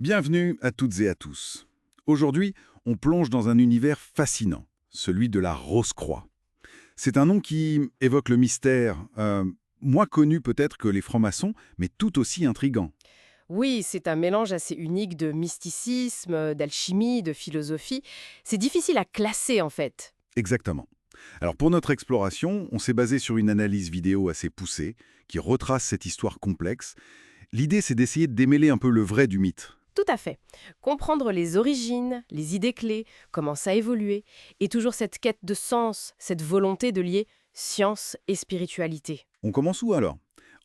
Bienvenue à toutes et à tous. Aujourd'hui, on plonge dans un univers fascinant, celui de la Rose-Croix. C'est un nom qui évoque le mystère, moins connu peut-être que les francs-maçons, mais tout aussi intrigant. Oui, c'est un mélange assez unique de mysticisme, d'alchimie, de philosophie. C'est difficile à classer en fait. Exactement. Alors pour notre exploration, on s'est basé sur une analyse vidéo assez poussée, qui retrace cette histoire complexe. L'idée, c'est d'essayer de démêler un peu le vrai du mythe. Tout à fait. Comprendre les origines, les idées clés, comment ça a évolué, et toujours cette quête de sens, cette volonté de lier science et spiritualité. On commence où alors?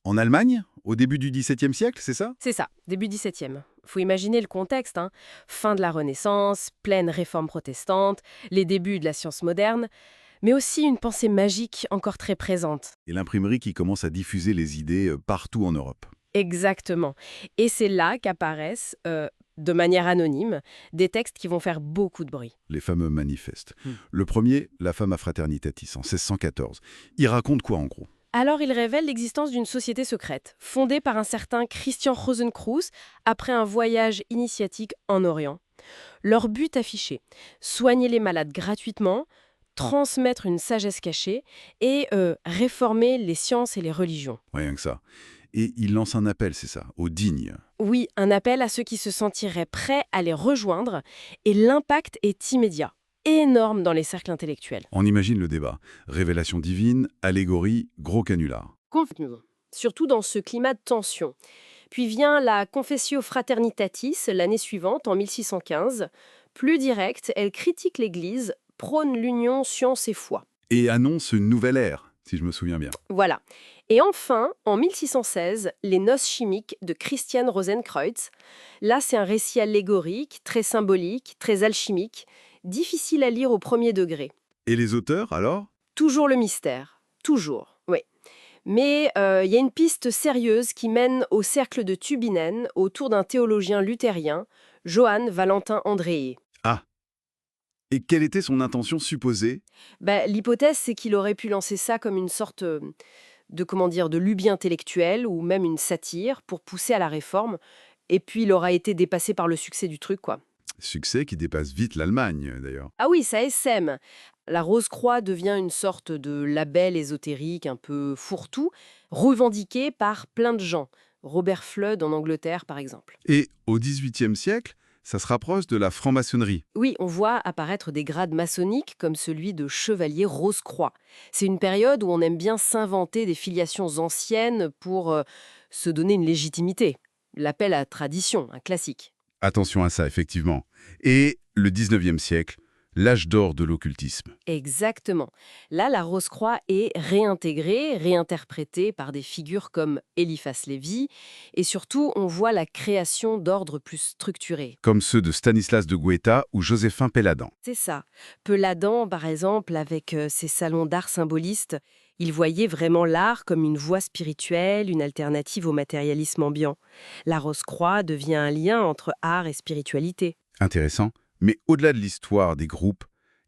En Allemagne, au début du XVIIe siècle, c'est ça? C'est ça, début 17e. Faut imaginer le contexte, hein. Fin de la Renaissance, pleine réforme protestante, les débuts de la science moderne, mais aussi une pensée magique encore très présente. Et l'imprimerie qui commence à diffuser les idées partout en Europe. Exactement. Et c'est là qu'apparaissent, de manière anonyme, des textes qui vont faire beaucoup de bruit. Les fameux manifestes. Hmm. Le premier, La Fama Fraternitatis, en 1614. Il raconte quoi en gros? Alors il révèle l'existence d'une société secrète, fondée par un certain Christian Rosenkreuz après un voyage initiatique en Orient. Leur but affiché, soigner les malades gratuitement, transmettre une sagesse cachée et réformer les sciences et les religions. Rien que ça. Et il lance un appel, c'est ça, aux dignes. Oui, un appel à ceux qui se sentiraient prêts à les rejoindre, et l'impact est immédiat, énorme dans les cercles intellectuels. On imagine le débat. Révélation divine, allégorie, gros canular. Complètement. Surtout dans ce climat de tension. Puis vient la Confessio Fraternitatis l'année suivante, en 1615. Plus directe, elle critique l'Église, prône l'union science et foi. Et annonce une nouvelle ère, si je me souviens bien. Voilà. Et enfin, en 1616, les noces chimiques de Christian Rosenkreuz. Là, c'est un récit allégorique, très symbolique, très alchimique, difficile à lire au premier degré. Et les auteurs, alors? Toujours le mystère. Toujours, oui. Mais il y a une piste sérieuse qui mène au cercle de Tübingen autour d'un théologien luthérien, Johann Valentin Andréé. Ah. Et quelle était son intention supposée? L'hypothèse, c'est qu'il aurait pu lancer ça comme une sorte de lubie intellectuelle ou même une satire pour pousser à la réforme. Et puis, il aura été dépassé par le succès du truc, quoi. Succès qui dépasse vite l'Allemagne, d'ailleurs. Ah oui, ça essaime. La Rose-Croix devient une sorte de label ésotérique un peu fourre-tout, revendiqué par plein de gens. Robert Flood en Angleterre, par exemple. Et au XVIIIe siècle, ça se rapproche de la franc-maçonnerie. Oui, on voit apparaître des grades maçonniques comme celui de chevalier Rose-Croix. C'est une période où on aime bien s'inventer des filiations anciennes pour se donner une légitimité. L'appel à tradition, un classique. Attention à ça, effectivement. Et le XIXe siècle, l'âge d'or de l'occultisme. Exactement. Là, la Rose-Croix est réintégrée, réinterprétée par des figures comme Eliphas Lévy, et surtout, on voit la création d'ordres plus structurés. Comme ceux de Stanislas de Guaita ou Joséphin Péladan. C'est ça. Peladan, par exemple, avec ses salons d'art symbolistes, il voyait vraiment l'art comme une voie spirituelle, une alternative au matérialisme ambiant. La Rose-Croix devient un lien entre art et spiritualité. Intéressant. Mais au-delà de l'histoire des groupes,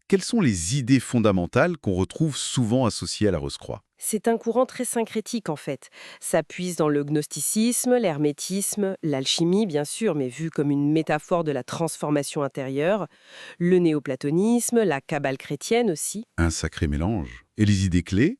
quelles sont les idées fondamentales qu'on retrouve souvent associées à la Rose-Croix? C'est un courant très syncrétique en fait. Ça puise dans le gnosticisme, l'hermétisme, l'alchimie bien sûr, mais vu comme une métaphore de la transformation intérieure, le néoplatonisme, la kabbale chrétienne aussi. Un sacré mélange. Et les idées clés?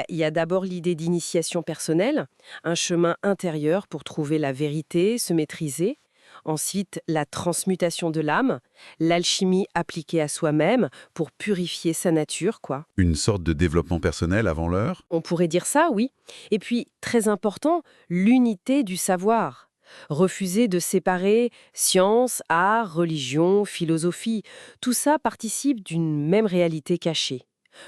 Il y a d'abord l'idée d'initiation personnelle, un chemin intérieur pour trouver la vérité, se maîtriser. Ensuite, la transmutation de l'âme, l'alchimie appliquée à soi-même pour purifier sa nature, quoi. Une sorte de développement personnel avant l'heure? On pourrait dire ça, oui. Et puis, très important, l'unité du savoir. Refuser de séparer science, art, religion, philosophie, tout ça participe d'une même réalité cachée.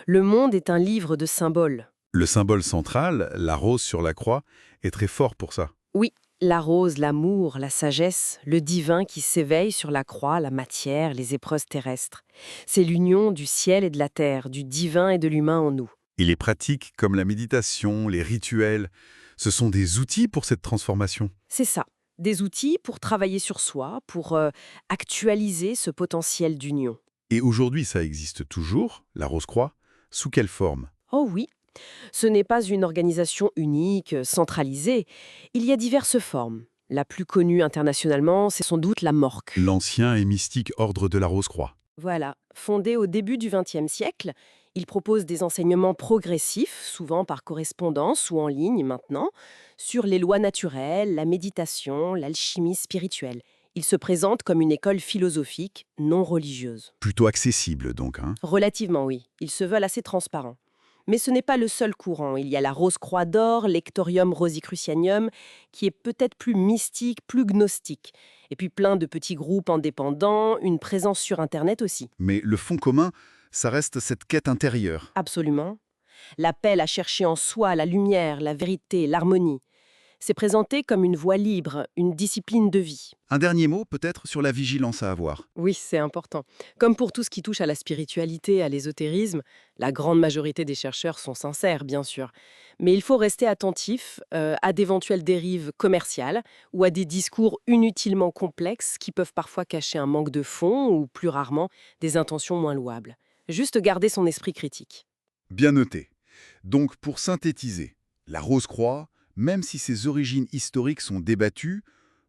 Le monde est un livre de symboles. Le symbole central, la rose sur la croix, est très fort pour ça. Oui, la rose, l'amour, la sagesse, le divin qui s'éveille sur la croix, la matière, les épreuves terrestres. C'est l'union du ciel et de la terre, du divin et de l'humain en nous. Et les pratiques comme la méditation, les rituels, ce sont des outils pour cette transformation. C'est ça, des outils pour travailler sur soi, pour actualiser ce potentiel d'union. Et aujourd'hui, ça existe toujours, la Rose-Croix? Sous quelle forme? Oh oui, ce n'est pas une organisation unique, centralisée. Il y a diverses formes. La plus connue internationalement, c'est sans doute la Morque. L'ancien et mystique ordre de la Rose-Croix. Voilà, fondé au début du XXe siècle, il propose des enseignements progressifs, souvent par correspondance ou en ligne maintenant, sur les lois naturelles, la méditation, l'alchimie spirituelle. Il se présente comme une école philosophique non religieuse. Plutôt accessible donc, hein. Relativement, oui. Ils se veulent assez transparents. Mais ce n'est pas le seul courant. Il y a la Rose-Croix d'Or, l'Ectorium Rosicrucianium, qui est peut-être plus mystique, plus gnostique. Et puis plein de petits groupes indépendants, une présence sur Internet aussi. Mais le fond commun, ça reste cette quête intérieure. Absolument. L'appel à chercher en soi la lumière, la vérité, l'harmonie. C'est présenté comme une voie libre, une discipline de vie. Un dernier mot peut-être sur la vigilance à avoir. Oui, c'est important. Comme pour tout ce qui touche à la spiritualité, à l'ésotérisme, la grande majorité des chercheurs sont sincères, bien sûr. Mais il faut rester attentif à d'éventuelles dérives commerciales ou à des discours inutilement complexes qui peuvent parfois cacher un manque de fond ou, plus rarement, des intentions moins louables. Juste garder son esprit critique. Bien noté. Donc pour synthétiser, la Rose-Croix, même si ses origines historiques sont débattues,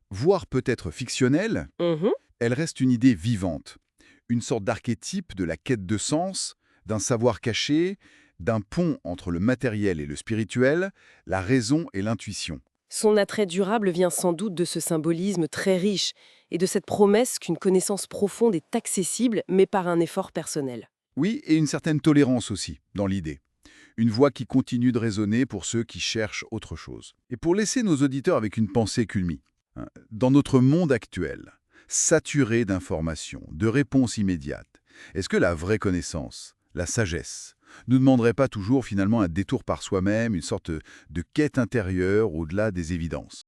voire peut-être fictionnelles, Mhm. elle reste une idée vivante. Une sorte d'archétype de la quête de sens, d'un savoir caché, d'un pont entre le matériel et le spirituel, la raison et l'intuition. Son attrait durable vient sans doute de ce symbolisme très riche et de cette promesse qu'une connaissance profonde est accessible, mais par un effort personnel. Oui, et une certaine tolérance aussi, dans l'idée. Une voix qui continue de résonner pour ceux qui cherchent autre chose. Et pour laisser nos auditeurs avec une pensée culmine, hein, dans notre monde actuel, saturé d'informations, de réponses immédiates, est-ce que la vraie connaissance, la sagesse, ne demanderait pas toujours finalement un détour par soi-même, une sorte de quête intérieure au-delà des évidences?